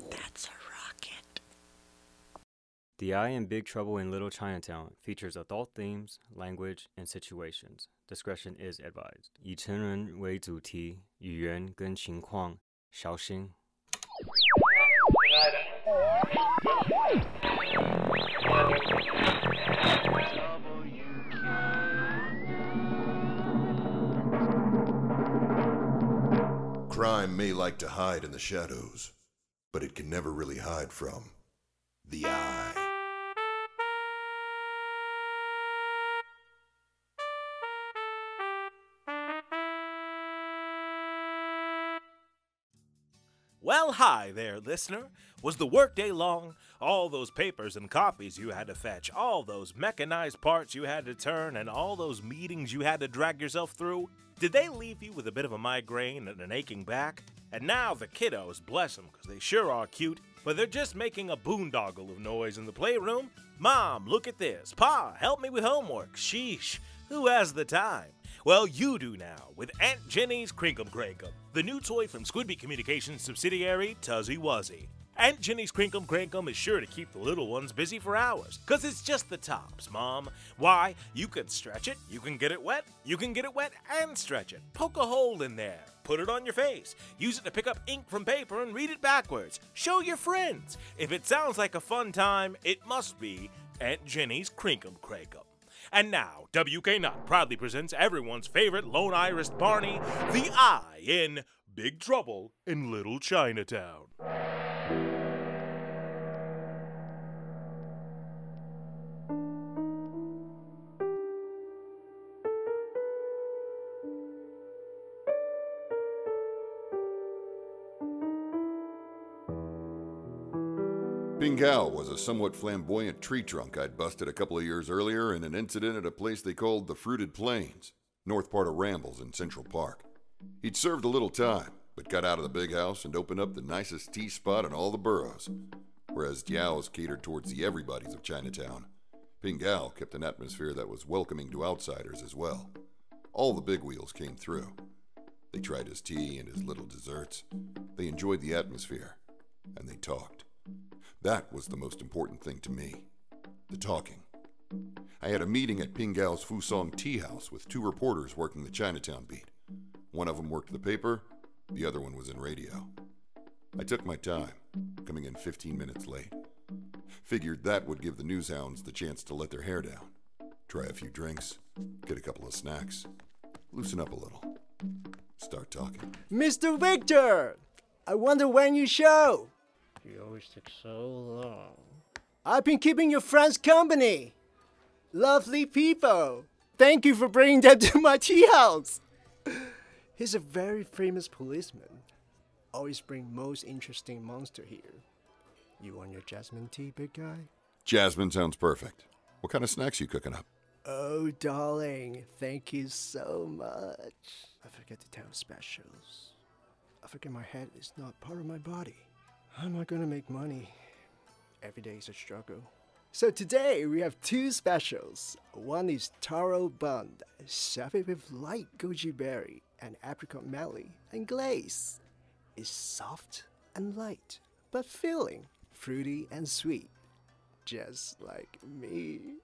That's a rocket. The Eye in Big Trouble in Little Chinatown features adult themes, language, and situations. Discretion is advised. 以成人为主题，语言跟情况小心。Crime may like to hide in the shadows, but it can never really hide from the eye. Well, hi there, listener. Was the workday long? All those papers and copies you had to fetch, all those mechanized parts you had to turn, and all those meetings you had to drag yourself through? Did they leave you with a bit of a migraine and an aching back? And now the kiddos, bless them, because they sure are cute, but they're just making a boondoggle of noise in the playroom. Mom, look at this. Pa, help me with homework. Sheesh, who has the time? Well, you do now, with Aunt Jenny's Crinkum Crankum, the new toy from Squidby Communications subsidiary Tuzzy Wuzzy. Aunt Jenny's Crinkum Crankum is sure to keep the little ones busy for hours, cause it's just the tops, Mom. Why, you can stretch it, you can get it wet and stretch it. Poke a hole in there, put it on your face, use it to pick up ink from paper and read it backwards. Show your friends. If it sounds like a fun time, it must be Aunt Jenny's Crinkum Crankum. And now, WK Not proudly presents everyone's favorite Lone Iris Barney, the Eye in Big Trouble in Little Chinatown. Ping Gao was a somewhat flamboyant tree trunk I'd busted a couple of years earlier in an incident at a place they called the Fruited Plains, north part of Rambles in Central Park. He'd served a little time, but got out of the big house and opened up the nicest tea spot in all the boroughs. Whereas Diao's catered towards the everybody's of Chinatown, Ping Gao kept an atmosphere that was welcoming to outsiders as well. All the big wheels came through. They tried his tea and his little desserts. They enjoyed the atmosphere, and they talked. That was the most important thing to me, the talking. I had a meeting at Ping Gao's Fusong Tea House with two reporters working the Chinatown beat. One of them worked the paper, the other one was in radio. I took my time, coming in 15 minutes late. Figured that would give the newshounds the chance to let their hair down, try a few drinks, get a couple of snacks, loosen up a little, start talking. Mr. Victor! I wonder when you show. You always take so long. I've been keeping your friends company. Lovely people. Thank you for bringing them to my tea house. He's a very famous policeman. Always bring most interesting monster here. You want your jasmine tea, big guy? Jasmine sounds perfect. What kind of snacks you cooking up? Oh, darling, thank you so much. I forget to tell specials. I forget my head is not part of my body. How am I gonna make money? Every day is a struggle. So today we have two specials. One is taro bun, served with light goji berry and apricot melon and glaze. It's soft and light, but filling, fruity and sweet, just like me.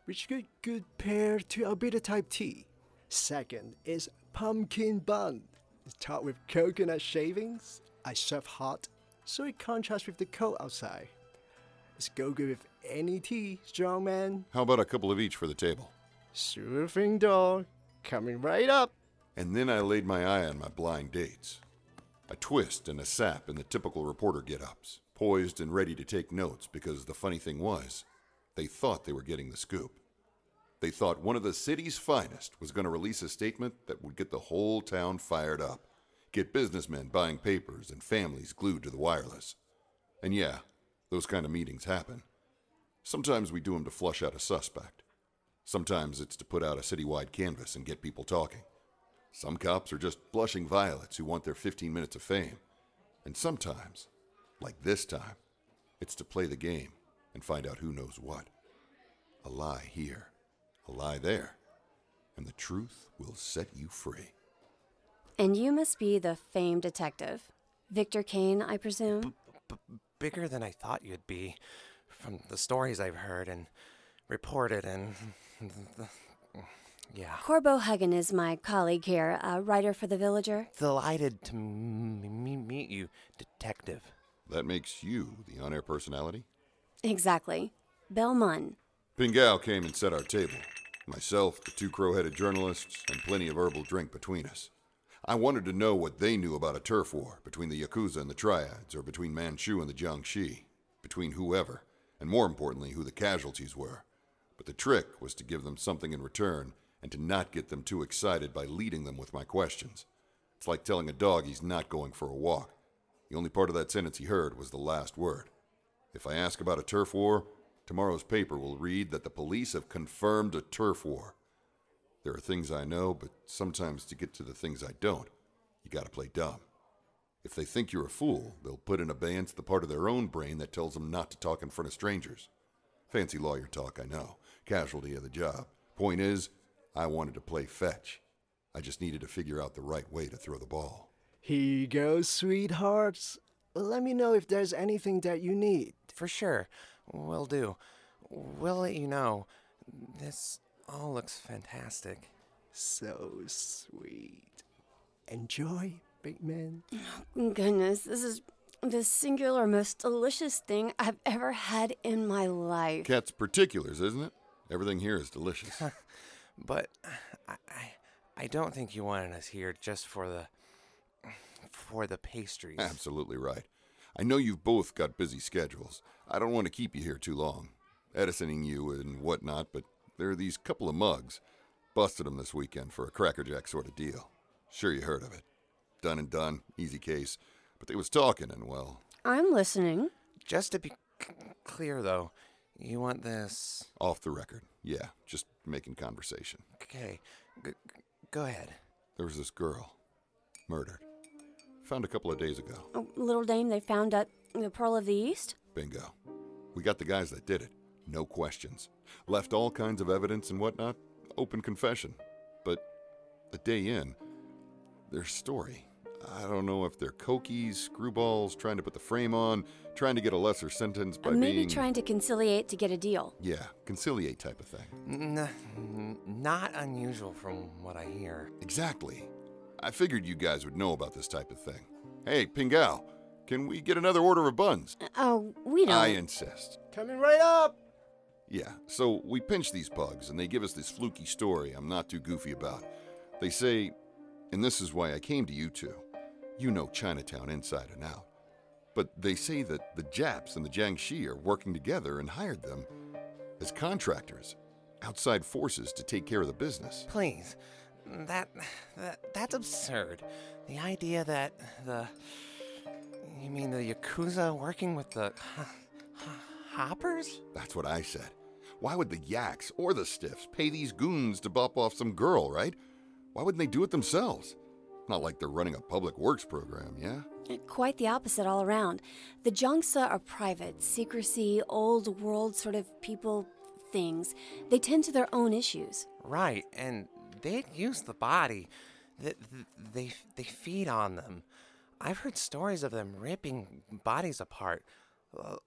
Which could pair to a bitter type tea. Second is pumpkin bun. It's topped with coconut shavings. I serve hot, so it contrasts with the cold outside. It's go good with any tea, strong man. How about a couple of each for the table? Sure thing, dog. Coming right up. And then I laid my eye on my blind dates. A twist and a sap in the typical reporter get-ups, poised and ready to take notes because the funny thing was, they thought they were getting the scoop. They thought one of the city's finest was going to release a statement that would get the whole town fired up. Get businessmen buying papers and families glued to the wireless. And yeah, those kind of meetings happen. Sometimes we do them to flush out a suspect. Sometimes it's to put out a citywide canvas and get people talking. Some cops are just blushing violets who want their 15 minutes of fame. And sometimes, like this time, it's to play the game and find out who knows what. A lie here, a lie there, and the truth will set you free. And you must be the famed detective. Victor Kane, I presume? Bigger than I thought you'd be, from the stories I've heard and reported and... yeah. Corbo Huggan is my colleague here, a writer for The Villager. Delighted to meet you, detective. That makes you the on-air personality? Exactly. Belle Munn. Pingao came and set our table. Myself, the two crow-headed journalists, and plenty of herbal drink between us. I wanted to know what they knew about a turf war between the Yakuza and the Triads, or between Manchu and the Jiangxi, between whoever, and more importantly, who the casualties were. But the trick was to give them something in return, and to not get them too excited by leading them with my questions. It's like telling a dog he's not going for a walk. The only part of that sentence he heard was the last word. If I ask about a turf war, tomorrow's paper will read that the police have confirmed a turf war. There are things I know, but sometimes to get to the things I don't, you gotta play dumb. If they think you're a fool, they'll put in abeyance the part of their own brain that tells them not to talk in front of strangers. Fancy lawyer talk, I know. Casualty of the job. Point is, I wanted to play fetch. I just needed to figure out the right way to throw the ball. Here you go, sweethearts. Let me know if there's anything that you need. For sure. Will do. We'll let you know. This all looks fantastic. So sweet. Enjoy, big man. Goodness, this is the singular most delicious thing I've ever had in my life. Cat's particulars, isn't it? Everything here is delicious. But I don't think you wanted us here just for the pastries. Absolutely right. I know you've both got busy schedules. I don't want to keep you here too long, editing you and whatnot, but there are these couple of mugs. Busted them this weekend for a crackerjack sort of deal. Sure you heard of it. Done and done, easy case. But they was talking and, well... I'm listening. Just to be clear, though, you want this... Off the record. Yeah, just making conversation. Okay, go ahead. There was this girl. Murdered. Found a couple of days ago. Oh, little dame they found at the Pearl of the East? Bingo. We got the guys that did it. No questions. Left all kinds of evidence and whatnot. Open confession. But a day in, their story. I don't know if they're cokies, screwballs, trying to put the frame on, trying to get a lesser sentence by Maybe trying to conciliate to get a deal. Yeah, conciliate type of thing. Not unusual from what I hear. Exactly. I figured you guys would know about this type of thing. Hey, Pingao, can we get another order of buns? Oh, we don't. I insist. Coming right up! Yeah, so we pinch these pugs, and they give us this fluky story I'm not too goofy about. They say, and this is why I came to you two, you know Chinatown inside and out. But they say that the Japs and the Jiangxi are working together and hired them as contractors, outside forces to take care of the business. Please, that's absurd. The idea that you mean the Yakuza working with the hoppers? That's what I said. Why would the yaks or the stiffs pay these goons to bop off some girl, right? Why wouldn't they do it themselves? Not like they're running a public works program, yeah? Quite the opposite all around. The Jiangxi are private, secrecy, old world sort of people things. They tend to their own issues. Right, and they use the body. They feed on them. I've heard stories of them ripping bodies apart,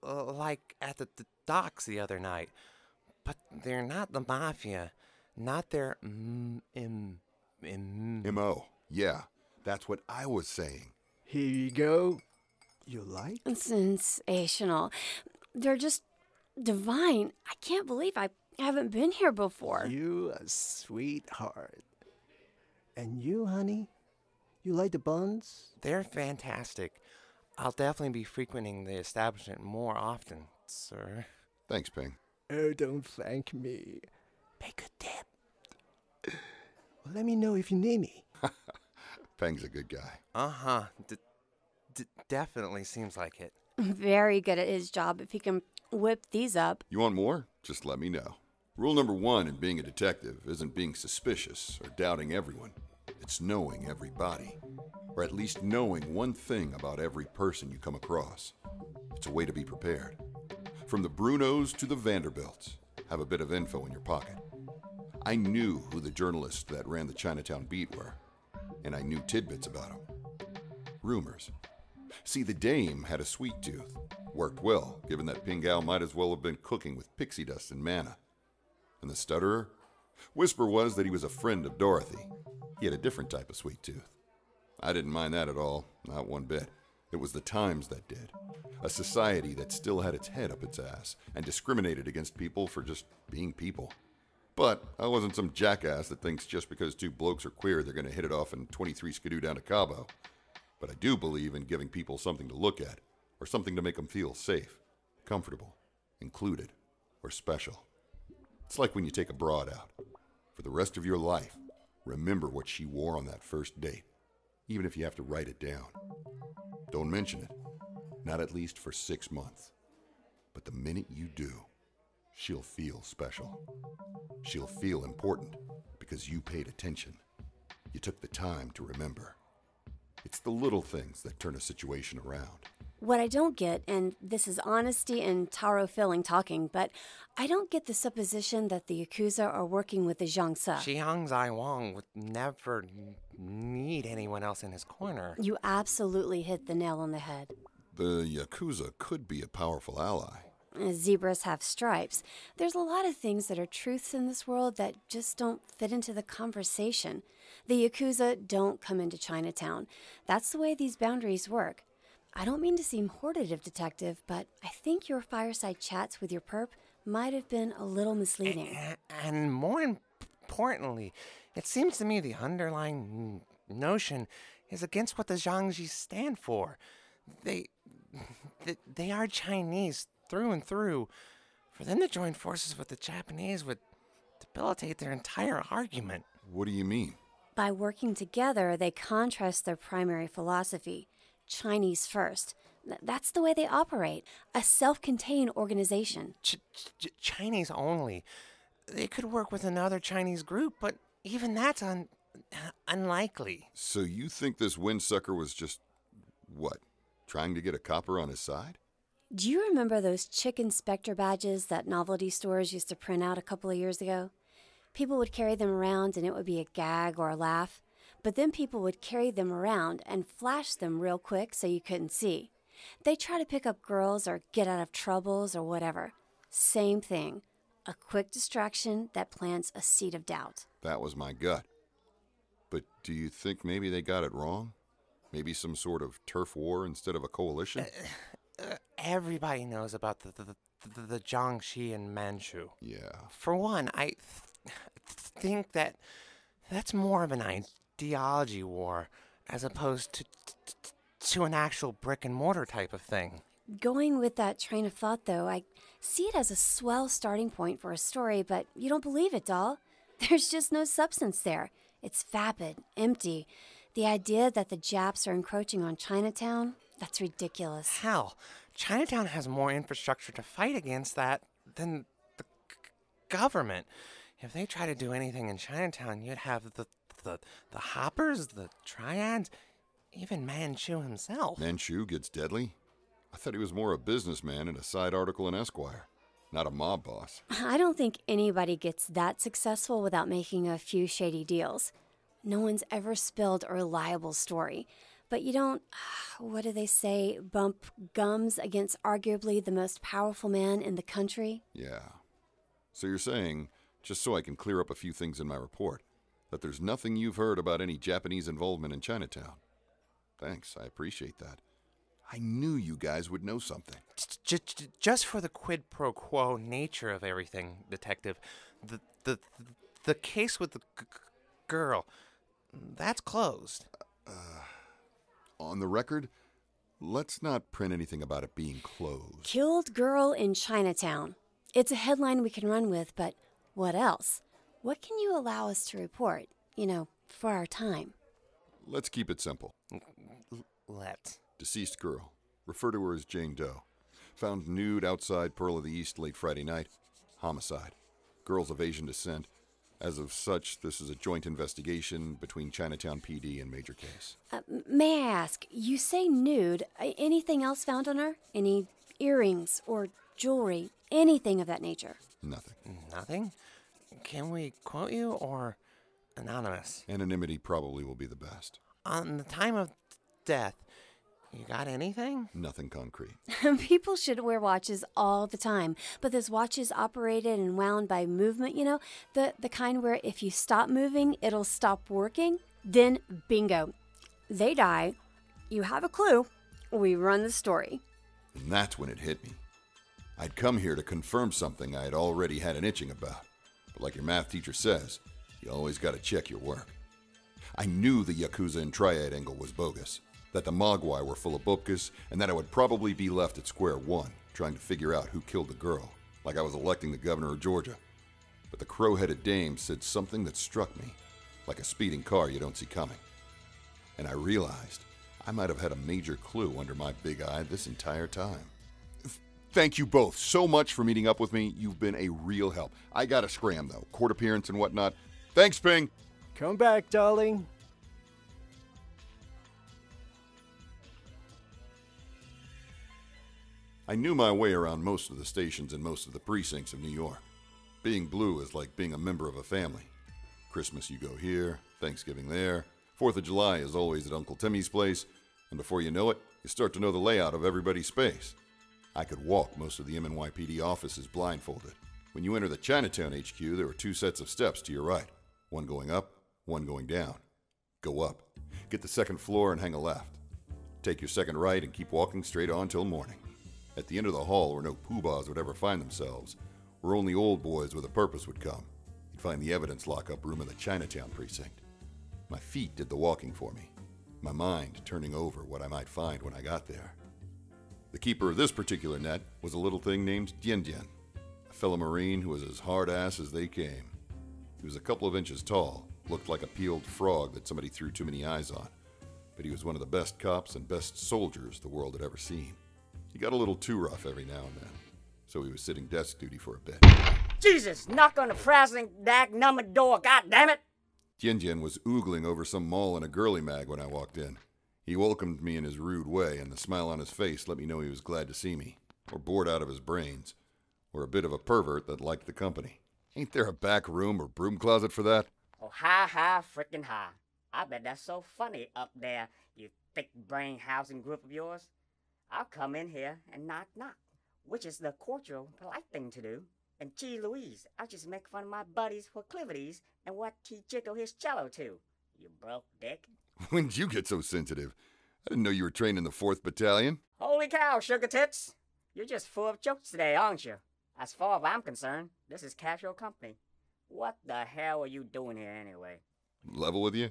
like at the docks the other night. But they're not the mafia, not their M.O. Yeah, that's what I was saying. Here you go. You like? Sensational. They're just divine. I can't believe I haven't been here before. You a sweetheart. And you, honey? You like the buns? They're fantastic. I'll definitely be frequenting the establishment more often, sir. Thanks, Ping. Oh, don't thank me. Make a tip. Well, let me know if you need me. Peng's a good guy. Uh-huh. Definitely seems like it. Very good at his job if he can whip these up. You want more? Just let me know. Rule number 1 in being a detective isn't being suspicious or doubting everyone. It's knowing everybody. Or at least knowing one thing about every person you come across. It's a way to be prepared. From the Brunos to the Vanderbilts, have a bit of info in your pocket. I knew who the journalists that ran the Chinatown beat were. and I knew tidbits about him. Rumors. See, the dame had a sweet tooth. Worked well, given that Pingao might as well have been cooking with pixie dust and manna. And the stutterer? Whisper was that he was a friend of Dorothy. He had a different type of sweet tooth. I didn't mind that at all, not one bit. It was the times that did. A society that still had its head up its ass and discriminated against people for just being people. But I wasn't some jackass that thinks just because two blokes are queer they're going to hit it off in 23 skidoo down to Cabo. But I do believe in giving people something to look at, or something to make them feel safe, comfortable, included, or special. It's like when you take a broad out. For the rest of your life, remember what she wore on that first date, even if you have to write it down. Don't mention it, not at least for 6 months. But the minute you do, she'll feel special. She'll feel important because you paid attention. You took the time to remember. It's the little things that turn a situation around. What I don't get, and this is honesty and taro-filling talking, but I don't get the supposition that the Yakuza are working with the Jiangsa. Jiang Zai Wang would never need anyone else in his corner. You absolutely hit the nail on the head. The Yakuza could be a powerful ally. Zebras have stripes. There's a lot of things that are truths in this world that just don't fit into the conversation. The Yakuza don't come into Chinatown. That's the way these boundaries work. I don't mean to seem hortative, Detective, but I think your fireside chats with your perp might have been a little misleading. And more importantly, it seems to me the underlying notion is against what the Zhangji stand for. They are Chinese through and through. For them to join forces with the Japanese would debilitate their entire argument. What do you mean? By working together, they contrast their primary philosophy. Chinese first. That's the way they operate. A self-contained organization. Chinese only. They could work with another Chinese group, but even that's unlikely. So you think this windsucker was just, what, trying to get a copper on his side? Do you remember those chick inspector badges that novelty stores used to print out a couple of years ago? People would carry them around and it would be a gag or a laugh. But then people would carry them around and flash them real quick so you couldn't see. They'd try to pick up girls or get out of troubles or whatever. Same thing. A quick distraction that plants a seed of doubt. That was my gut. But do you think maybe they got it wrong? Maybe some sort of turf war instead of a coalition? Everybody knows about the Jiangxi and Manchu. Yeah. For one, I think that's more of an ideology war as opposed to an actual brick and mortar type of thing. Going with that train of thought, though, I see it as a swell starting point for a story, but you don't believe it, doll. There's just no substance there. It's vapid, empty. The idea that the Japs are encroaching on Chinatown, that's ridiculous. Hell, Chinatown has more infrastructure to fight against that than the government. If they try to do anything in Chinatown, you'd have the Hoppers, the Triads, even Manchu himself. Manchu gets deadly? I thought he was more a businessman in a side article in Esquire, not a mob boss. I don't think anybody gets that successful without making a few shady deals. No one's ever spilled a reliable story. But you don't, what do they say, bump gums against arguably the most powerful man in the country? Yeah. So you're saying, just so I can clear up a few things in my report, that there's nothing you've heard about any Japanese involvement in Chinatown. Thanks, I appreciate that. I knew you guys would know something. Just for the quid pro quo nature of everything, Detective, the case with the girl, that's closed. On the record, let's not print anything about it being closed. Killed girl in Chinatown. It's a headline we can run with, but what else? What can you allow us to report, for our time? Let's keep it simple. Let's. Deceased girl. Refer to her as Jane Doe. Found nude outside Pearl of the East late Friday night. Homicide. Girl's of Asian descent. As of such, this is a joint investigation between Chinatown PD and major case. May I ask, you say nude. Anything else found on her? Any earrings or jewelry? Anything of that nature? Nothing. Nothing? Can we quote you, or Anonymous. Anonymity probably will be the best. On the time of death, you got anything? Nothing concrete. People should wear watches all the time, but those watches operated and wound by movement, the kind where if you stop moving, it'll stop working. Then, bingo, they die. You have a clue. We run the story. And that's when it hit me. I'd come here to confirm something I had already had an itching about. But like your math teacher says, you always gotta check your work. I knew the Yakuza and Triad angle was bogus, that the Mogwai were full of bupkis, and that I would probably be left at square one, trying to figure out who killed the girl, like I was electing the governor of Georgia. But the crow-headed dame said something that struck me, like a speeding car you don't see coming. And I realized I might have had a major clue under my big eye this entire time. Thank you both so much for meeting up with me. You've been a real help. I gotta scram, though. Court appearance and whatnot. Thanks, Ping. Come back, darling. I knew my way around most of the stations and most of the precincts of New York. Being blue is like being a member of a family. Christmas you go here, Thanksgiving there, 4th of July is always at Uncle Timmy's place, and before you know it, you start to know the layout of everybody's space. I could walk most of the MNYPD offices blindfolded. When you enter the Chinatown HQ, there are 2 sets of steps to your right. One going up, one going down. Go up. Get the 2nd floor and hang a left. Take your 2nd right and keep walking straight on till morning. At the end of the hall where no poobahs would ever find themselves, where only old boys with a purpose would come, you'd find the evidence lockup room in the Chinatown precinct. My feet did the walking for me, my mind turning over what I might find when I got there. The keeper of this particular net was a little thing named Dien Dien, a fellow Marine who was as hard-ass as they came. He was a couple of inches tall, looked like a peeled frog that somebody threw too many eyes on, but he was one of the best cops and best soldiers the world had ever seen. He got a little too rough every now and then, so he was sitting desk duty for a bit. Jesus, knock on the president number door, goddammit! Dien Dien was oogling over some mall in a girly mag when I walked in. He welcomed me in his rude way, and the smile on his face let me know he was glad to see me, or bored out of his brains, or a bit of a pervert that liked the company. Ain't there a back room or broom closet for that? Oh, hi, frickin' hi. I bet that's so funny up there, you thick-brain housing group of yours. I'll come in here and knock, which is the cordial, polite thing to do. And gee Louise, I'll just make fun of my buddy's proclivities and what he jiggle his cello to. You broke dick. When did you get so sensitive? I didn't know you were trained in the 4th Battalion. Holy cow, sugar tits. You're just full of jokes today, aren't you? As far as I'm concerned, this is casual company. What the hell are you doing here anyway? Level with you?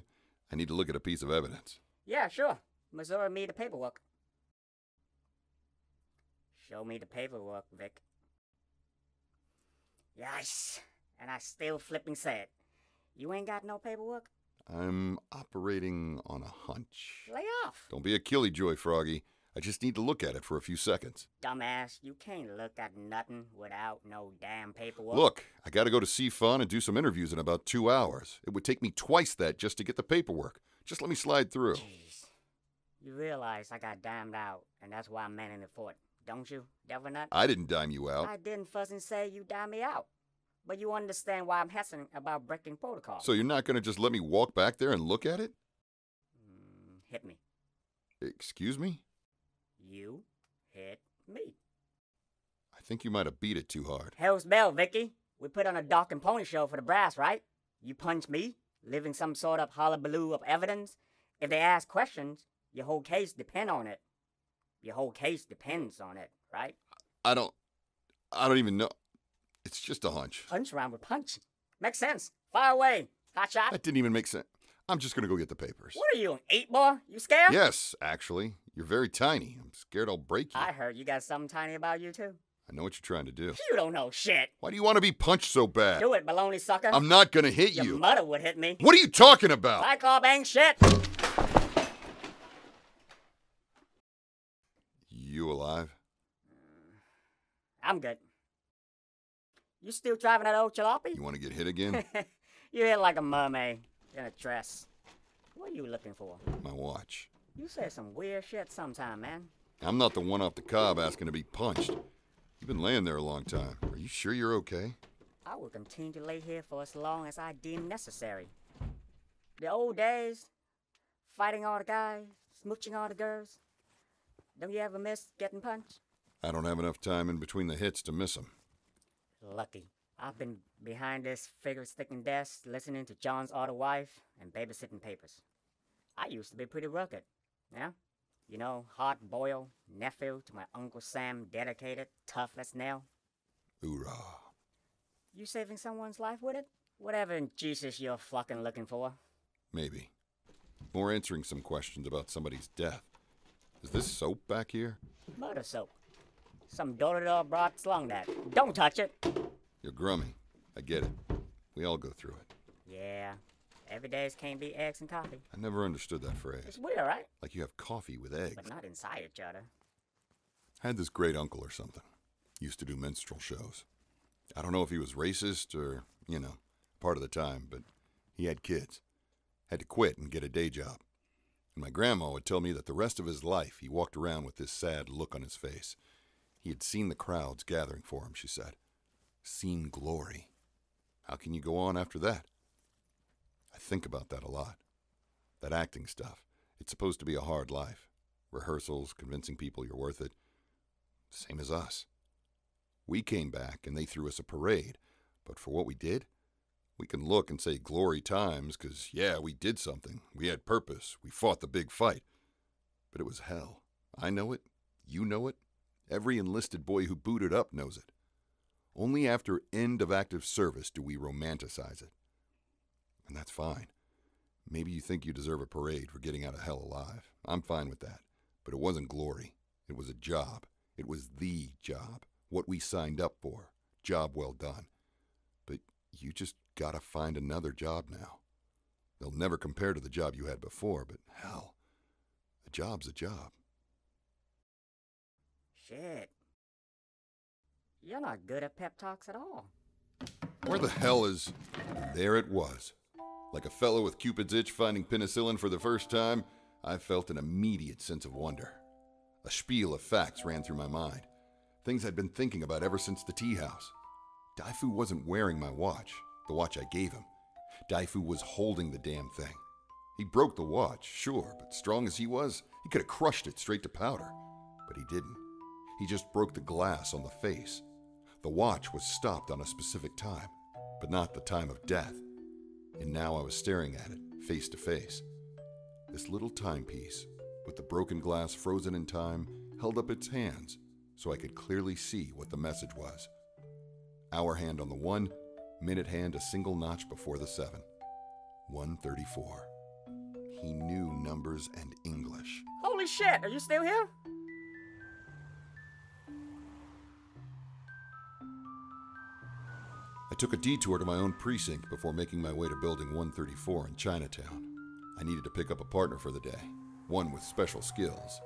I need to look at a piece of evidence. Yeah, sure. Missouri me the paperwork. Show me the paperwork, Vic. Yes, and I still flipping say it. You ain't got no paperwork? I'm operating on a hunch. Lay off. Don't be a killjoy, Froggy. I just need to look at it for a few seconds. Dumbass, you can't look at nothing without no damn paperwork. Look, I gotta go to C-Fun and do some interviews in about 2 hours. It would take me twice that just to get the paperwork. Just let me slide through. Jeez. You realize I got dimed out, and that's why I'm manning the fort, don't you, Devil Nut? I didn't dime you out. I didn't fussing say you dime me out. But you understand why I'm hesitant about breaking protocol. So you're not gonna just let me walk back there and look at it? Hit me. Excuse me? You hit me. I think you might have beat it too hard. Hell's bell, Vicky. We put on a dog and pony show for the brass, right? You punch me, leaving some sort of hullabaloo of evidence. If they ask questions, your whole case depend on it. Your whole case depends on it, right? I don't even know. It's just a hunch. Punch round with punch. Makes sense. Fire away, hot shot. That didn't even make sense. I'm just gonna go get the papers. What are you, an 8-ball? You scared? Yes, actually. You're very tiny. I'm scared I'll break you. I heard you got something tiny about you, too. I know what you're trying to do. You don't know shit. Why do you want to be punched so bad? Do it, baloney sucker. I'm not gonna hit Your you. mother would hit me. What are you talking about? Cyclops ain't shit. You alive? I'm good. You still driving that old jalopy? You want to get hit again? You hit like a mermaid in a dress. What are you looking for? My watch. You say some weird shit sometime, man. I'm not the one off the cob asking to be punched. You've been laying there a long time. Are you sure you're okay? I will continue to lay here for as long as I deem necessary. The old days, fighting all the guys, smooching all the girls. Don't you ever miss getting punched? I don't have enough time in between the hits to miss them. Lucky. I've been behind this figure-sticking desk, listening to John's older wife and babysitting papers. I used to be pretty rugged, yeah? You know, hard-boiled, nephew to my Uncle Sam, dedicated, tough as nail. Hoorah. You saving someone's life with it? Whatever in Jesus you're fucking looking for. Maybe. Or answering some questions about somebody's death. Is this soap back here? Murder soap. Some door-to-door broad slung that. Don't touch it! You're grummy. I get it. We all go through it. Yeah. Every day's can't be eggs and coffee. I never understood that phrase. It's weird, right? Like you have coffee with eggs. But not inside each other. I had this great uncle or something. Used to do minstrel shows. I don't know if he was racist or, part of the time, but he had kids. Had to quit and get a day job. And my grandma would tell me that the rest of his life he walked around with this sad look on his face. He had seen the crowds gathering for him, she said. Seen glory. How can you go on after that? I think about that a lot. That acting stuff. It's supposed to be a hard life. Rehearsals, convincing people you're worth it. Same as us. We came back and they threw us a parade. But for what we did, we can look and say glory times because, yeah, we did something. We had purpose. We fought the big fight. But it was hell. I know it. You know it. Every enlisted boy who booted up knows it. Only after end of active service do we romanticize it. And that's fine. Maybe you think you deserve a parade for getting out of hell alive. I'm fine with that. But it wasn't glory. It was a job. It was the job. What we signed up for. Job well done. But you just gotta find another job now. They'll never compare to the job you had before, but hell, a job's a job. Shit. You're not good at pep talks at all. Where the hell is... There it was. Like a fellow with Cupid's itch finding penicillin for the first time, I felt an immediate sense of wonder. A spiel of facts ran through my mind. Things I'd been thinking about ever since the tea house. Daifu wasn't wearing my watch, the watch I gave him. Daifu was holding the damn thing. He broke the watch, sure, but strong as he was, he could have crushed it straight to powder. But he didn't. He just broke the glass on the face. The watch was stopped on a specific time, but not the time of death. And now I was staring at it, face to face. This little timepiece, with the broken glass frozen in time, held up its hands so I could clearly see what the message was. Hour hand on the 1, minute hand a single notch before the 7. 1:34. He knew numbers and English. Holy shit, are you still here? I took a detour to my own precinct before making my way to Building 134 in Chinatown. I needed to pick up a partner for the day, one with special skills.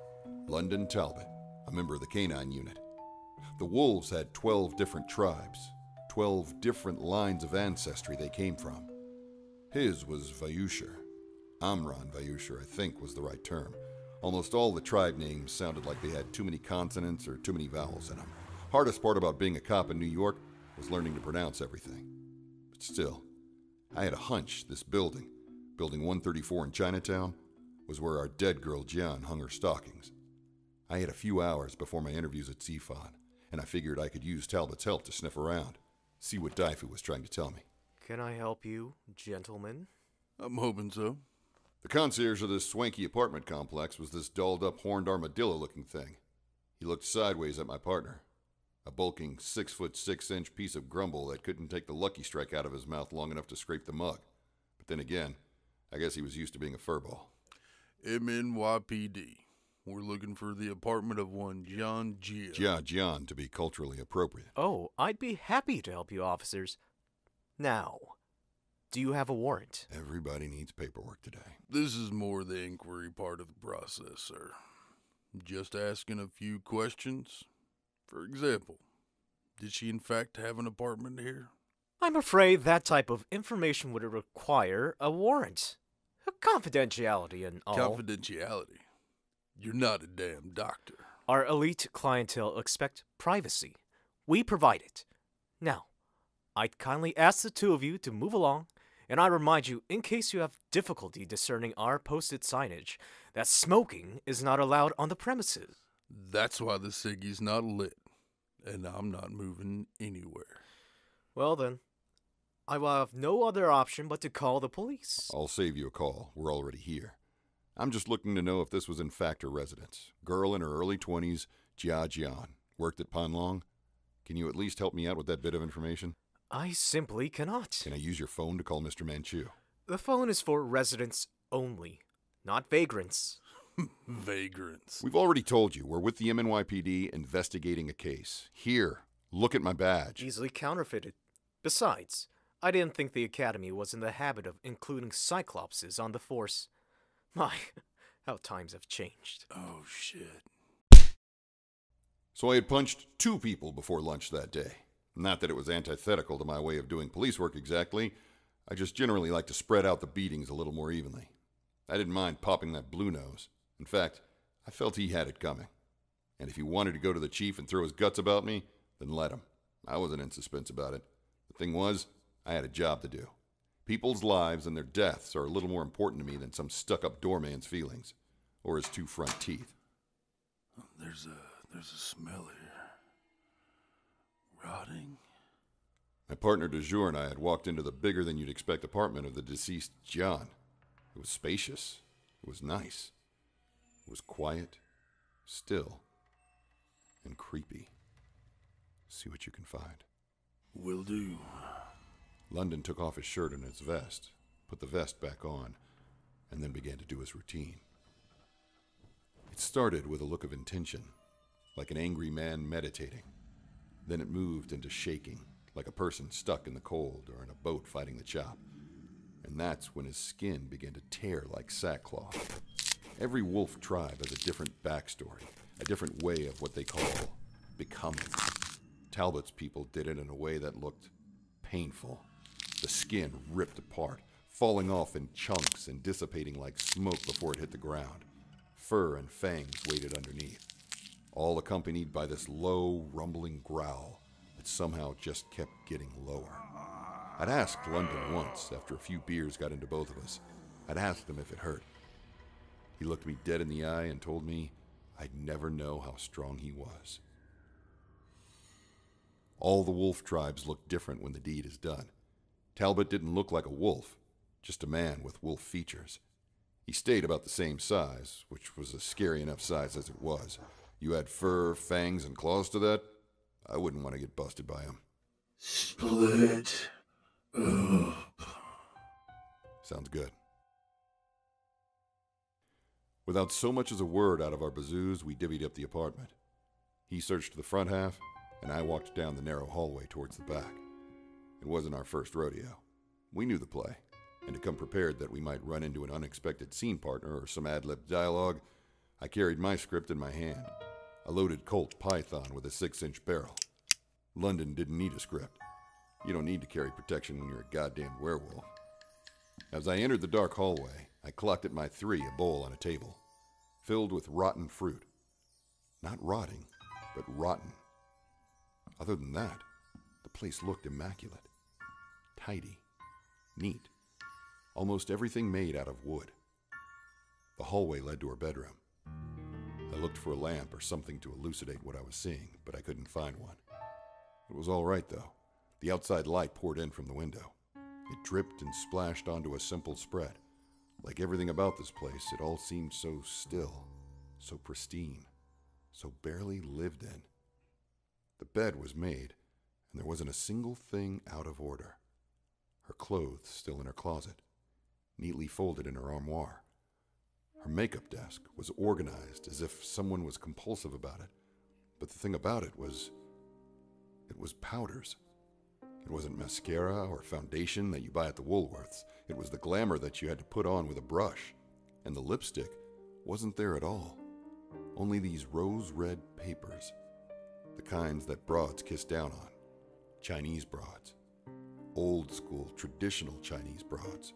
London Talbot, a member of the Canine Unit. The Wolves had 12 different tribes, 12 different lines of ancestry they came from. His was Vayusher. Amran Vayusher, I think, was the right term. Almost all the tribe names sounded like they had too many consonants or too many vowels in them. Hardest part about being a cop in New York was learning to pronounce everything. But still, I had a hunch this building, Building 134 in Chinatown, was where our dead girl Jian hung her stockings. I had a few hours before my interviews at CFON, and I figured I could use Talbot's help to sniff around, see what Daifu was trying to tell me. Can I help you, gentlemen? I'm hoping so. The concierge of this swanky apartment complex was this dolled-up horned armadillo-looking thing. He looked sideways at my partner. A bulking 6'6" piece of grumble that couldn't take the Lucky Strike out of his mouth long enough to scrape the mug. But then again, I guess he was used to being a furball. MNYPD. We're looking for the apartment of one John Jia. Jian, to be culturally appropriate. Oh, I'd be happy to help you, officers. Now, do you have a warrant? Everybody needs paperwork today. This is more the inquiry part of the process, sir. Just asking a few questions. For example, did she in fact have an apartment here? I'm afraid that type of information would require a warrant. Confidentiality and all. Confidentiality? You're not a damn doctor. Our elite clientele expect privacy. We provide it. Now, I'd kindly ask the two of you to move along And I remind you, in case you have difficulty discerning our posted signage, that smoking is not allowed on the premises. That's why the ciggy's not lit, and I'm not moving anywhere. Well then, I will have no other option but to call the police. I'll save you a call. We're already here. I'm just looking to know if this was in fact her residence. Girl in her early 20s, Jia Jian. Worked at Panlong. Can you at least help me out with that bit of information? I simply cannot. Can I use your phone to call Mr. Manchu? The phone is for residents only, not vagrants. Vagrants. We've already told you we're with the MNYPD investigating a case. Here, look at my badge. Easily counterfeited. Besides, I didn't think the Academy was in the habit of including Cyclopses on the force. My, how times have changed. Oh, shit. So I had punched 2 people before lunch that day. Not that it was antithetical to my way of doing police work exactly. I just generally like to spread out the beatings a little more evenly. I didn't mind popping that blue nose. In fact, I felt he had it coming. And if he wanted to go to the chief and throw his guts about me, then let him. I wasn't in suspense about it. The thing was, I had a job to do. People's lives and their deaths are a little more important to me than some stuck-up doorman's feelings. Or his 2 front teeth. There's a smell here. Rotting. My partner de jour and I had walked into the bigger-than-you'd-expect apartment of the deceased John. It was spacious. It was nice. It was quiet, still, and creepy. See what you can find. Will do. London took off his shirt and his vest, put the vest back on, and then began to do his routine. It started with a look of intention, like an angry man meditating. Then it moved into shaking, like a person stuck in the cold or in a boat fighting the chop. And that's when his skin began to tear like sackcloth. Every wolf tribe has a different backstory, a different way of what they call becoming. Talbot's people did it in a way that looked painful. The skin ripped apart, falling off in chunks and dissipating like smoke before it hit the ground. Fur and fangs waited underneath, all accompanied by this low, rumbling growl that somehow just kept getting lower. I'd asked London once, after a few beers got into both of us. I'd asked him if it hurt. He looked me dead in the eye and told me I'd never know how strong he was. All the wolf tribes look different when the deed is done. Talbot didn't look like a wolf, just a man with wolf features. He stayed about the same size, which was a scary enough size as it was. You add fur, fangs, and claws to that, I wouldn't want to get busted by him. Split up. Sounds good. Without so much as a word out of our bazoos, we divvied up the apartment. He searched the front half, and I walked down the narrow hallway towards the back. It wasn't our first rodeo. We knew the play, and to come prepared that we might run into an unexpected scene partner or some ad-lib dialogue, I carried my script in my hand, a loaded Colt Python with a 6-inch barrel. London didn't need a script. You don't need to carry protection when you're a goddamn werewolf. As I entered the dark hallway, I clocked at my 3 a bowl on a table, filled with rotten fruit. Not rotting, but rotten. Other than that, the place looked immaculate. Tidy. Neat. Almost everything made out of wood. The hallway led to her bedroom. I looked for a lamp or something to elucidate what I was seeing, but I couldn't find one. It was all right, though. The outside light poured in from the window. It dripped and splashed onto a simple spread. Like everything about this place, it all seemed so still, so pristine, so barely lived in. The bed was made, and there wasn't a single thing out of order. Her clothes still in her closet, neatly folded in her armoire. Her makeup desk was organized as if someone was compulsive about it. But the thing about it was powders. It wasn't mascara or foundation that you buy at the Woolworths. It was the glamour that you had to put on with a brush. And the lipstick wasn't there at all. Only these rose-red papers. The kinds that broads kiss down on. Chinese broads. Old-school, traditional Chinese broads.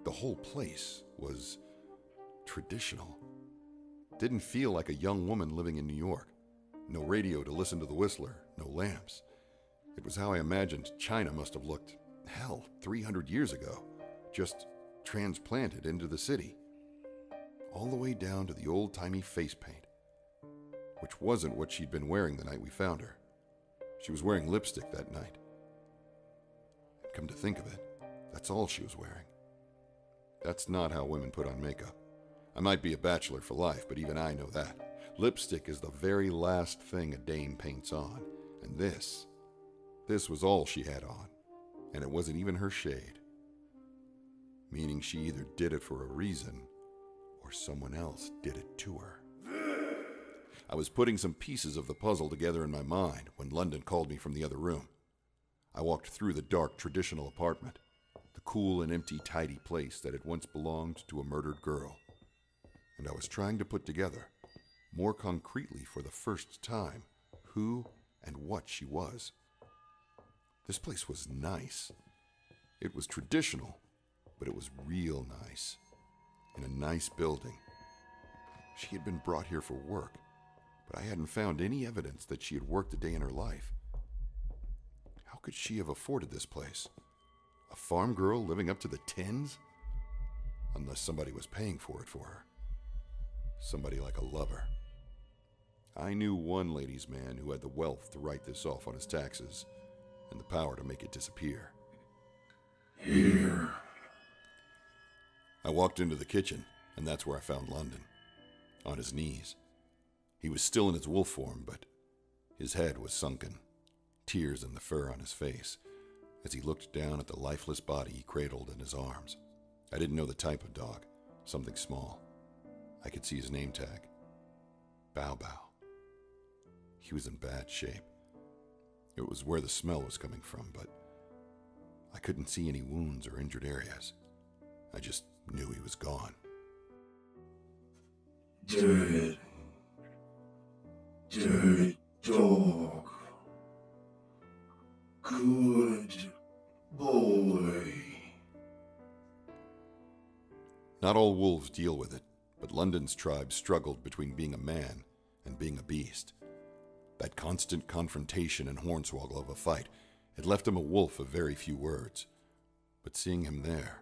The whole place was traditional. Didn't feel like a young woman living in New York. No radio to listen to the Whistler, no lamps. It was how I imagined China must have looked hell, 300 years ago, just transplanted into the city. All the way down to the old-timey face paint, which wasn't what she'd been wearing the night we found her. She was wearing lipstick that night. Come to think of it, that's all she was wearing. That's not how women put on makeup. I might be a bachelor for life, but even I know that. Lipstick is the very last thing a dame paints on, and this was all she had on, and it wasn't even her shade. Meaning she either did it for a reason, or someone else did it to her. I was putting some pieces of the puzzle together in my mind when London called me from the other room. I walked through the dark, traditional apartment, the cool and empty, tidy place that had once belonged to a murdered girl. And I was trying to put together, more concretely for the first time, who and what she was. This place was nice. It was traditional, but it was real nice. In a nice building. She had been brought here for work, but I hadn't found any evidence that she had worked a day in her life. How could she have afforded this place? A farm girl living up to the tens? Unless somebody was paying for it for her. Somebody like a lover. I knew one ladies' man who had the wealth to write this off on his taxes, and the power to make it disappear. Here. I walked into the kitchen, and that's where I found London. On his knees. He was still in his wolf form, but his head was sunken, tears in the fur on his face, as he looked down at the lifeless body he cradled in his arms. I didn't know the type of dog, something small. I could see his name tag. Bow Bow. He was in bad shape. It was where the smell was coming from, but I couldn't see any wounds or injured areas. I just knew he was gone. Dead. Dead dog. Good boy. Not all wolves deal with it, but London's tribe struggled between being a man and being a beast. That constant confrontation and hornswoggle of a fight had left him a wolf of very few words. But seeing him there,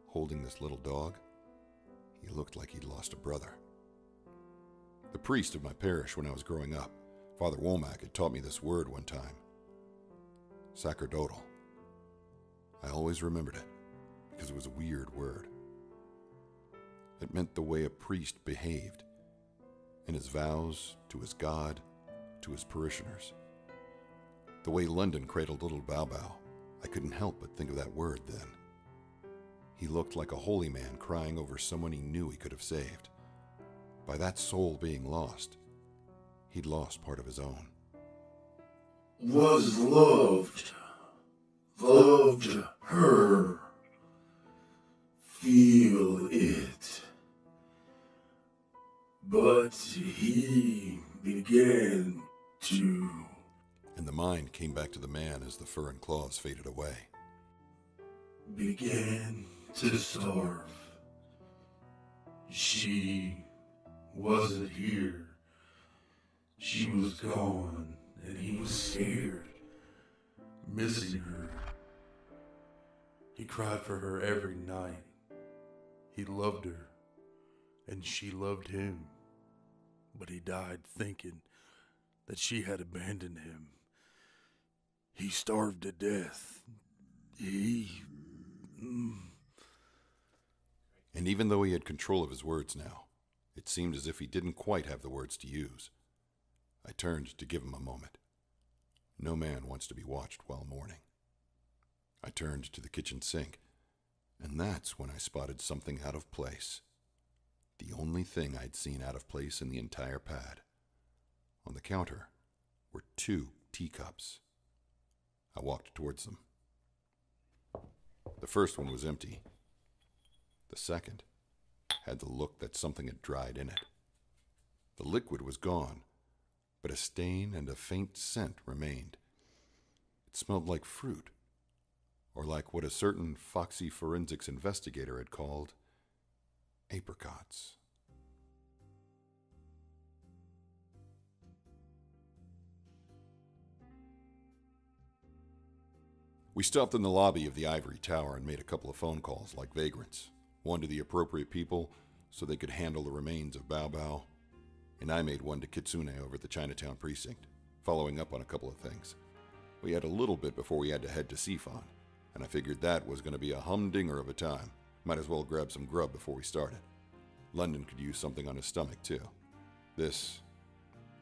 holding this little dog, he looked like he'd lost a brother. The priest of my parish when I was growing up, Father Womack, had taught me this word one time. Sacerdotal. I always remembered it, because it was a weird word. It meant the way a priest behaved, in his vows, to his God, to his parishioners. The way London cradled little Bow Bow, I couldn't help but think of that word then. He looked like a holy man crying over someone he knew he could have saved. By that soul being lost, he'd lost part of his own. Was loved. Loved her. Feel it. But he began to... And the mind came back to the man as the fur and claws faded away. Began to starve. She wasn't here. She was gone, and he was scared, missing her. He cried for her every night. He loved her, and she loved him. But he died thinking that she had abandoned him. He starved to death. And even though he had control of his words now, it seemed as if he didn't quite have the words to use. I turned to give him a moment. No man wants to be watched while mourning. I turned to the kitchen sink, and that's when I spotted something out of place. The only thing I'd seen out of place in the entire pad. On the counter were 2 teacups. I walked towards them. The first one was empty. The second had the look that something had dried in it. The liquid was gone, but a stain and a faint scent remained. It smelled like fruit, or like what a certain foxy forensics investigator had called apricots. We stopped in the lobby of the Ivory Tower and made a couple of phone calls like vagrants. One to the appropriate people so they could handle the remains of Bao Bao, and I made one to Kitsune over at the Chinatown precinct, following up on a couple of things. We had a little bit before we had to head to Sifan, and I figured that was going to be a humdinger of a time. Might as well grab some grub before we started. London could use something on his stomach, too. This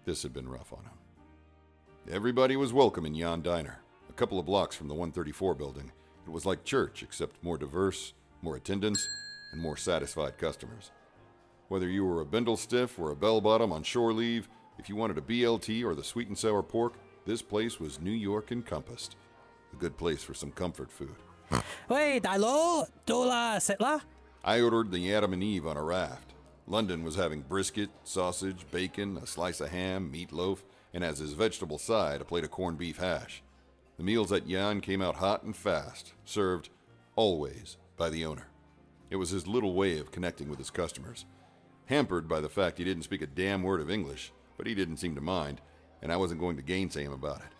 had been rough on him. Everybody was welcome in Yan Diner, a couple of blocks from the 134 building. It was like church, except more diverse, more attendance, and more satisfied customers. Whether you were a bindle stiff or a bell-bottom on shore leave, if you wanted a BLT or the sweet and sour pork, this place was New York encompassed. A good place for some comfort food. 喂，大佬，到啦，食啦。 I ordered the Adam and Eve on a raft. London was having brisket, sausage, bacon, a slice of ham, meatloaf, and as his vegetable side, a plate of corned beef hash. The meals at Yan came out hot and fast, served, always, by the owner. It was his little way of connecting with his customers. Hampered by the fact he didn't speak a damn word of English, but he didn't seem to mind, and I wasn't going to gainsay him about it.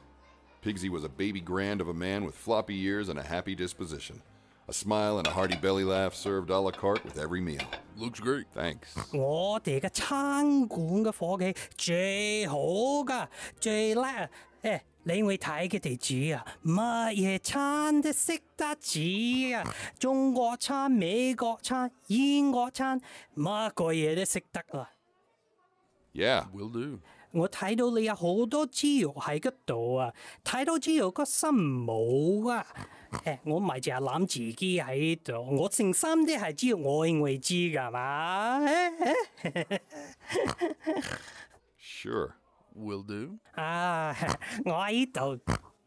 Pigsy was a baby grand of a man with floppy ears and a happy disposition. A smile and a hearty belly laugh served a la carte with every meal. Looks great. Thanks. 我哋嘅餐館嘅伙計最好㗎，最叻啊！誒，你會睇佢哋煮啊，乜嘢餐都識得煮啊，中國餐、美國餐、英國餐，乜個嘢都識得啦。Yeah. Will do. 我睇到你有好多豬肉喺嗰度啊，睇到豬肉個心冇啊！誒，我唔係淨係諗自己喺度，我成心都係知我認為知㗎嘛。Sure. Will do. 啊，我喺度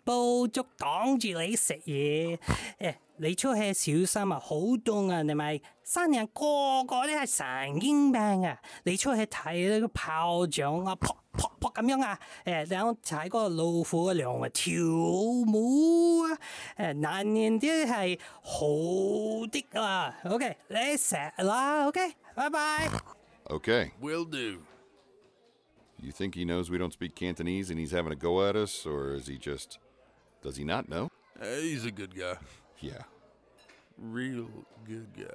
煲粥擋住你食嘢。誒，你出去小心啊，好凍啊，係咪？新人個個都係神經病啊！你出去睇呢個炮仗啊，撲咁樣啊！誒，然後睇嗰個老虎嘅娘啊跳舞啊！誒，男人都係好啲啊！OK， 你食啦 ，OK， 拜拜。Okay. Will do. You think he knows we don't speak Cantonese and he's having a go at us, or is he just... Does he not know? He's a good guy. Yeah. Real good guy.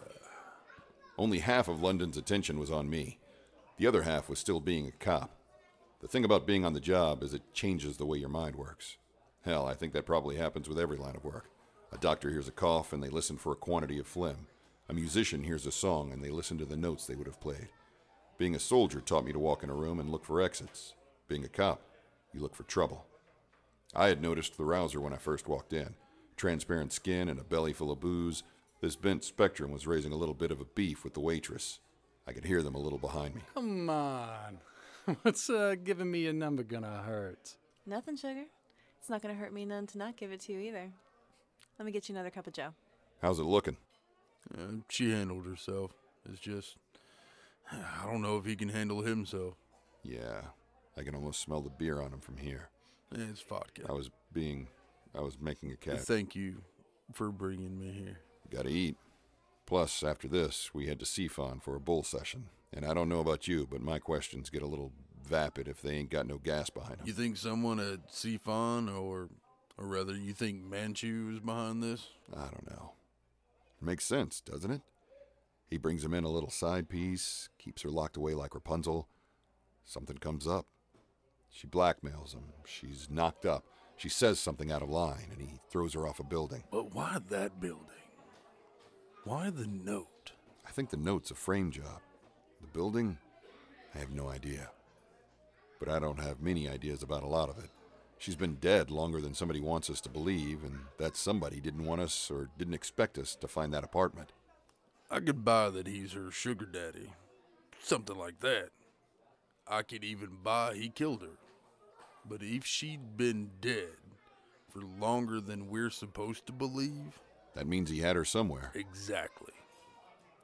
Only half of London's attention was on me. The other half was still being a cop. The thing about being on the job is it changes the way your mind works. Hell, I think that probably happens with every line of work. A doctor hears a cough and they listen for a quantity of phlegm. A musician hears a song and they listen to the notes they would have played. Being a soldier taught me to walk in a room and look for exits. Being a cop, you look for trouble. I had noticed the rouser when I first walked in. Transparent skin and a belly full of booze. This bent spectrum was raising a little bit of a beef with the waitress. I could hear them a little behind me. Come on. What's giving me a number gonna hurt? Nothing, sugar. It's not gonna hurt me none to not give it to you either. Let me get you another cup of joe. How's it looking? She handled herself. It's just... I don't know if he can handle himself. Yeah, I can almost smell the beer on him from here. It's vodka. I was making a cat. Thank you for bringing me here. Gotta eat. Plus, after this, we head to Sifan for a bull session. And I don't know about you, but my questions get a little vapid if they ain't got no gas behind them. You think someone at Sifan, or rather, you think Manchu is behind this? I don't know. It makes sense, doesn't it? He brings him in a little side piece, keeps her locked away like Rapunzel. Something comes up. She blackmails him. She's knocked up. She says something out of line, and he throws her off a building. But why that building? Why the note? I think the note's a frame job. The building? I have no idea. But I don't have many ideas about a lot of it. She's been dead longer than somebody wants us to believe, and that somebody didn't want us or didn't expect us to find that apartment. I could buy that he's her sugar daddy. Something like that. I could even buy he killed her. But if she'd been dead for longer than we're supposed to believe... That means he had her somewhere. Exactly.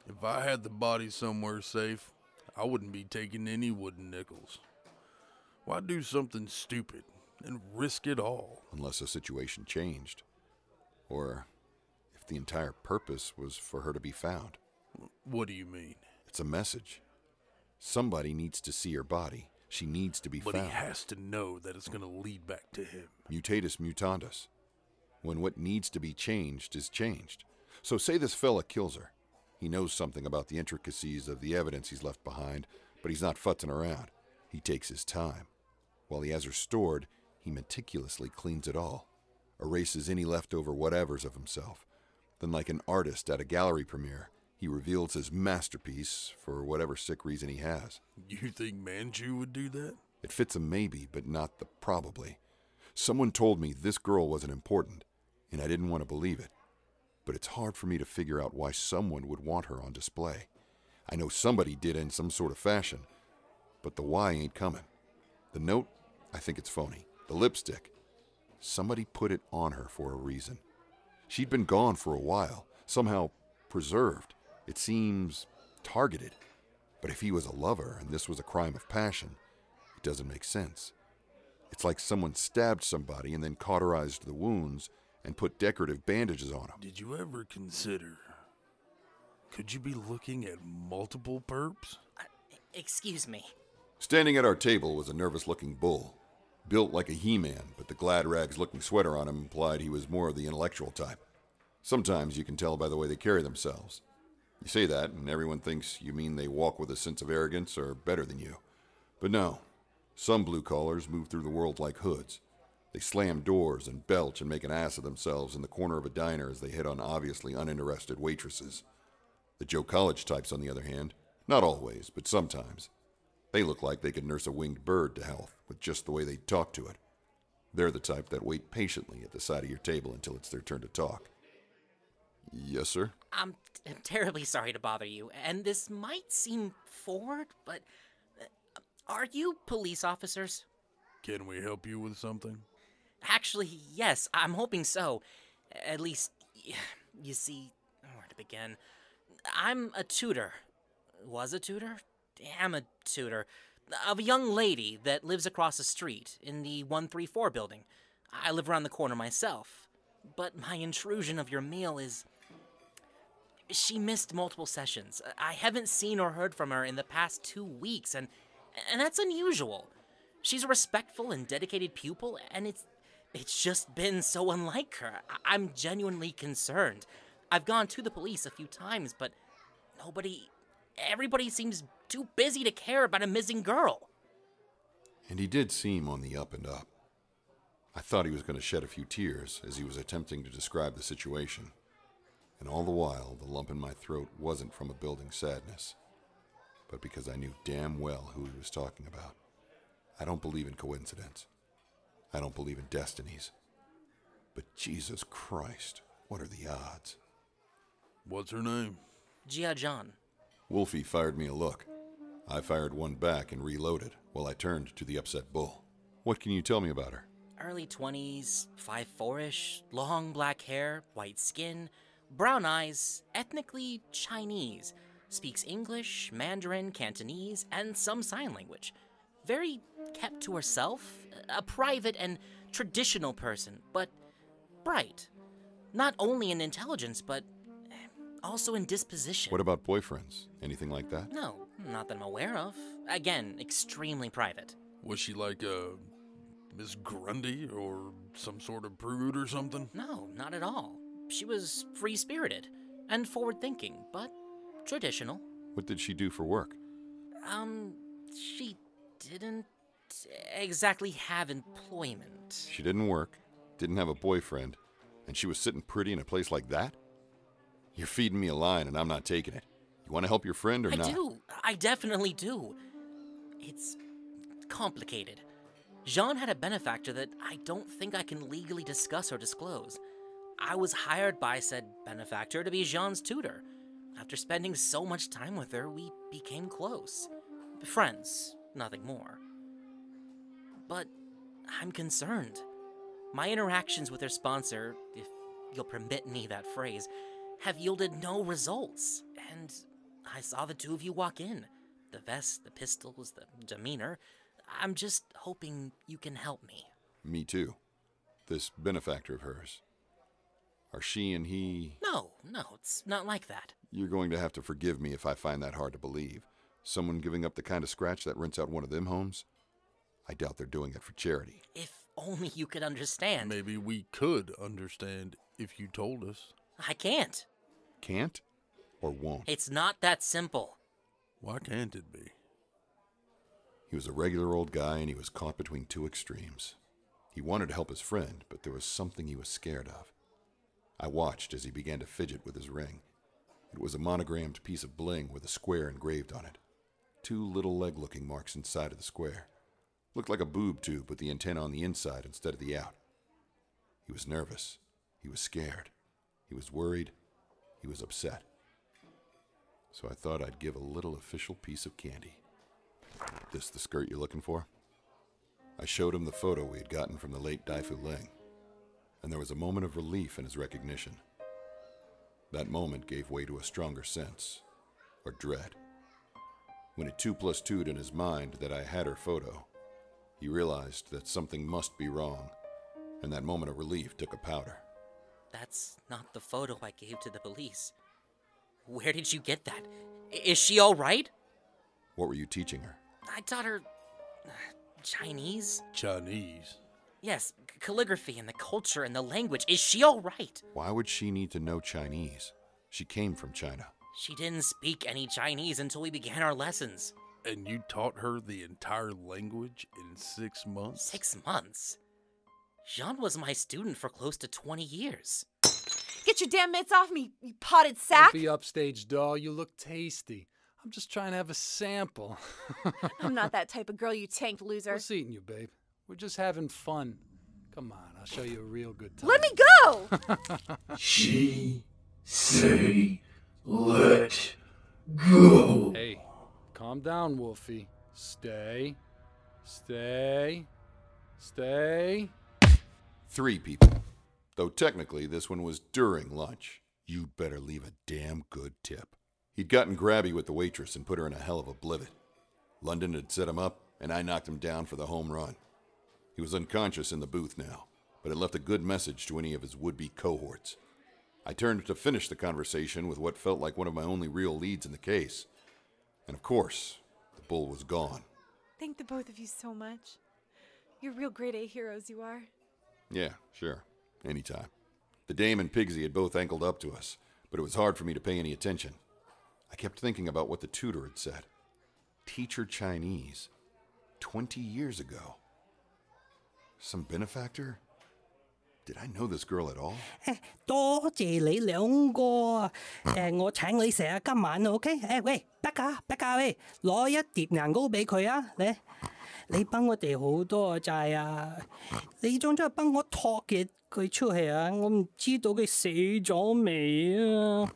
If I had the body somewhere safe, I wouldn't be taking any wooden nickels. Why do something stupid and risk it all? Unless the situation changed. Or if the entire purpose was for her to be found. What do you mean? It's a message. Somebody needs to see her body. She needs to be found. But he has to know that it's going to lead back to him. Mutatis mutandis. when what needs to be changed is changed. So say this fella kills her. He knows something about the intricacies of the evidence he's left behind, but he's not futzing around. He takes his time. While he has her stored, he meticulously cleans it all, erases any leftover whatevers of himself. Then, like an artist at a gallery premiere, he reveals his masterpiece for whatever sick reason he has. You think Manchu would do that? It fits a maybe, but not the probably. Someone told me this girl wasn't important, and I didn't want to believe it. But it's hard for me to figure out why someone would want her on display. I know somebody did in some sort of fashion, but the why ain't coming. The note, I think it's phony. The lipstick, somebody put it on her for a reason. She'd been gone for a while, somehow preserved. It seems targeted. But if he was a lover and this was a crime of passion, it doesn't make sense. It's like someone stabbed somebody and then cauterized the wounds and put decorative bandages on them. Did you ever consider, could you be looking at multiple perps? Excuse me. Standing at our table was a nervous-looking bull. Built like a He-Man, but the glad rags-looking sweater on him implied he was more of the intellectual type. Sometimes you can tell by the way they carry themselves. You say that, and everyone thinks you mean they walk with a sense of arrogance or better than you. But no, some blue-collars move through the world like hoods. They slam doors and belch and make an ass of themselves in the corner of a diner as they hit on obviously uninterested waitresses. The Joe College types, on the other hand, not always, but sometimes. They look like they could nurse a winged bird to health with just the way they talk to it. They're the type that wait patiently at the side of your table until it's their turn to talk. Yes, sir? I'm terribly sorry to bother you, and this might seem forward, but are you police officers? Can we help you with something? Actually, yes, I'm hoping so. At least, you see, where to begin? I'm a tutor. Was a tutor? Am a tutor. Of a young lady that lives across the street in the 134 building. I live around the corner myself. But my intrusion of your meal is... She missed multiple sessions. I haven't seen or heard from her in the past 2 weeks, and that's unusual. She's a respectful and dedicated pupil, and it's just been so unlike her. I'm genuinely concerned. I've gone to the police a few times, but everybody seems too busy to care about a missing girl. And he did seem on the up and up. I thought he was going to shed a few tears as he was attempting to describe the situation. And all the while, the lump in my throat wasn't from a building sadness, but because I knew damn well who he was talking about. I don't believe in coincidence. I don't believe in destinies. But Jesus Christ, what are the odds? What's her name? Jia John. Wolfie fired me a look. I fired one back and reloaded while I turned to the upset bull. What can you tell me about her? Early 20s, 5'4"-ish, long black hair, white skin, brown eyes, ethnically Chinese, speaks English, Mandarin, Cantonese, and some sign language. Very kept to herself, a private and traditional person, but bright. Not only in intelligence, but also in disposition. What about boyfriends? Anything like that? No, not that I'm aware of. Again, extremely private. Was she like Miss Grundy or some sort of prude or something? No, not at all. She was free-spirited and forward-thinking, but traditional. What did she do for work? She didn't exactly have employment. She didn't work, didn't have a boyfriend, and she was sitting pretty in a place like that? You're feeding me a line and I'm not taking it. You want to help your friend or not? I do. I definitely do. It's complicated. Jean had a benefactor that I don't think I can legally discuss or disclose. I was hired by said benefactor to be Jean's tutor. After spending so much time with her, we became close. Friends, nothing more. But I'm concerned. My interactions with her sponsor, if you'll permit me that phrase, have yielded no results. And I saw the two of you walk in. The vest, the pistols, the demeanor. I'm just hoping you can help me. Me too. This benefactor of hers. Are she and he... No, it's not like that. You're going to have to forgive me if I find that hard to believe. Someone giving up the kind of scratch that rents out one of them homes? I doubt they're doing it for charity. If only you could understand. Maybe we could understand if you told us. I can't. Can't or won't? It's not that simple. Why can't it be? He was a regular old guy, and he was caught between two extremes. He wanted to help his friend, but there was something he was scared of. I watched as he began to fidget with his ring. It was a monogrammed piece of bling with a square engraved on it. 2 little leg-looking marks inside of the square. Looked like a boob tube with the antenna on the inside instead of the out. He was nervous. He was scared. He was worried. He was upset. So I thought I'd give a little official piece of candy. This the skirt you're looking for? I showed him the photo we had gotten from the late Dai Fu Ling, and there was a moment of relief in his recognition. That moment gave way to a stronger sense, or dread. When it 2 + 2'd in his mind that I had her photo, he realized that something must be wrong, and that moment of relief took a powder. That's not the photo I gave to the police. Where did you get that? Is she all right? What were you teaching her? I taught her Chinese. Chinese? Yes, calligraphy and the culture and the language. Is she all right? Why would she need to know Chinese? She came from China. She didn't speak any Chinese until we began our lessons. And you taught her the entire language in 6 months? 6 months? Jean was my student for close to 20 years. Get your damn mitts off me, you potted sack! Don't be upstage, doll. You look tasty. I'm just trying to have a sample. I'm not that type of girl, you tanked loser. What's eating you, babe? We're just having fun. Come on, I'll show you a real good time. Let me go! She say let go. Hey, calm down, Wolfie. Stay. Stay. Stay. 3 people. Though technically this one was during lunch. You'd better leave a damn good tip. He'd gotten grabby with the waitress and put her in a hell of a blivet. London had set him up, and I knocked him down for the home run. He was unconscious in the booth now, but it left a good message to any of his would-be cohorts. I turned to finish the conversation with what felt like one of my only real leads in the case. And of course, the bull was gone. Thank the both of you so much. You're real grade A heroes, you are. Yeah, sure. Anytime. The dame and Pigsy had both ankled up to us, but it was hard for me to pay any attention. I kept thinking about what the tutor had said. Teach her Chinese. 20 years ago. Some benefactor? Did I know this girl at all? 多謝你兩個我請你食啊，今晚 OK？ 喂，得㗎喂，攞一碟年糕俾佢啊，你幫我哋好多債啊！你仲真係幫我托嘅佢出去啊！我唔知道佢死咗未啊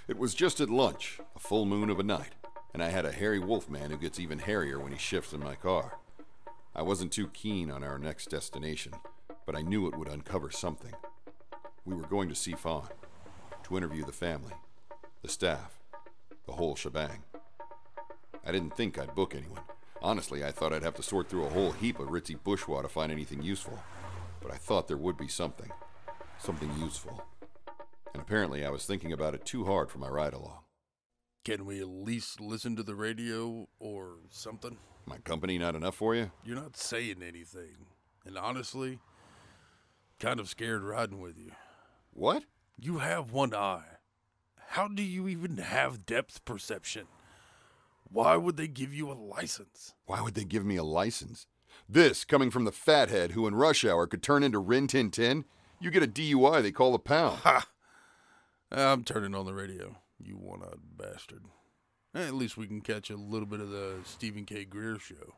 ！It was just at lunch, a full moon of a night, and I had a hairy wolf man who gets even hairier when he shifts in my car. I wasn't too keen on our next destination, but I knew it would uncover something. We were going to Sifan, to interview the family, the staff, the whole shebang. I didn't think I'd book anyone. Honestly, I thought I'd have to sort through a whole heap of ritzy bourgeois to find anything useful, but I thought there would be something useful. And apparently I was thinking about it too hard for my ride-along. Can we at least listen to the radio or something? My company not enough for you? You're not saying anything. And honestly, kind of scared riding with you. What? You have one eye. How do you even have depth perception? Why would they give you a license? Why would they give me a license? This, coming from the fathead who in rush hour could turn into Rin Tin Tin? You get a DUI, they call a pound. Ha! I'm turning on the radio, you one-eyed bastard. At least we can catch a little bit of the Stephen K. Greer show.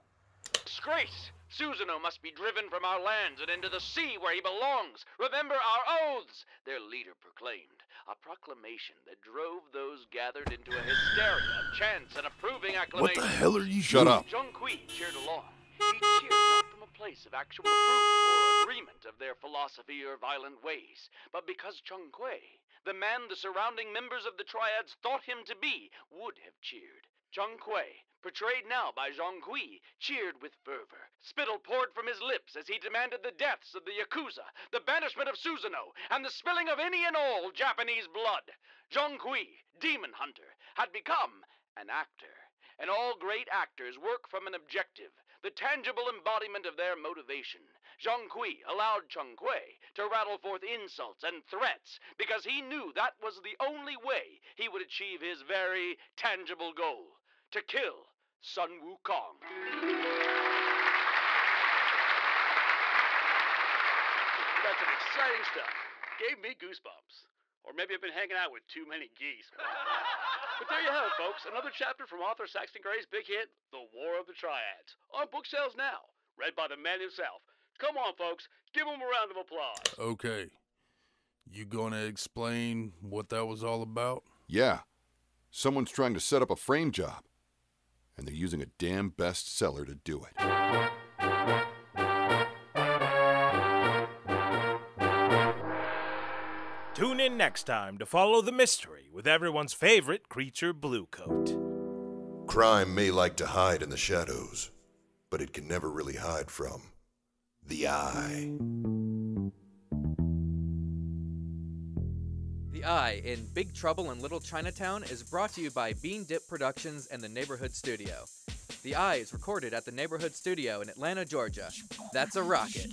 Disgrace! Susano must be driven from our lands and into the sea where he belongs. Remember our oaths! Their leader proclaimed, a proclamation that drove those gathered into a hysteria of chants and approving acclamation. What the hell are you Shut up. Zhong Kui cheered along. He cheered not from a place of actual approval or agreement of their philosophy or violent ways, but because Chung Kui, the man the surrounding members of the triads thought him to be, would have cheered. Zhang Kui, portrayed now by Zhang Kui, cheered with fervor. Spittle poured from his lips as he demanded the deaths of the Yakuza, the banishment of Susanoo, and the spilling of any and all Japanese blood. Zhang Kui, demon hunter, had become an actor. And all great actors work from an objective, the tangible embodiment of their motivation. Zhang Kui allowed Cheng Kui to rattle forth insults and threats because he knew that was the only way he would achieve his very tangible goal, to kill Sun Wukong. That's some exciting stuff. Gave me goosebumps. Or maybe I've been hanging out with too many geese. But there you have it, folks. Another chapter from author Saxton Gray's big hit, The War of the Triads. On book sales now. Read by the man himself. Come on, folks. Give him a round of applause. Okay. You gonna explain what that was all about? Yeah. Someone's trying to set up a frame job. And they're using a damn bestseller to do it. Tune in next time to follow the mystery with everyone's favorite creature, Bluecoat. Crime may like to hide in the shadows, but it can never really hide from the Eye. The Eye in Big Trouble in Little Chinatown is brought to you by Bean Dip Productions and the Neighborhood Studio. The Eye is recorded at the Neighborhood Studio in Atlanta, Georgia. That's a rocket.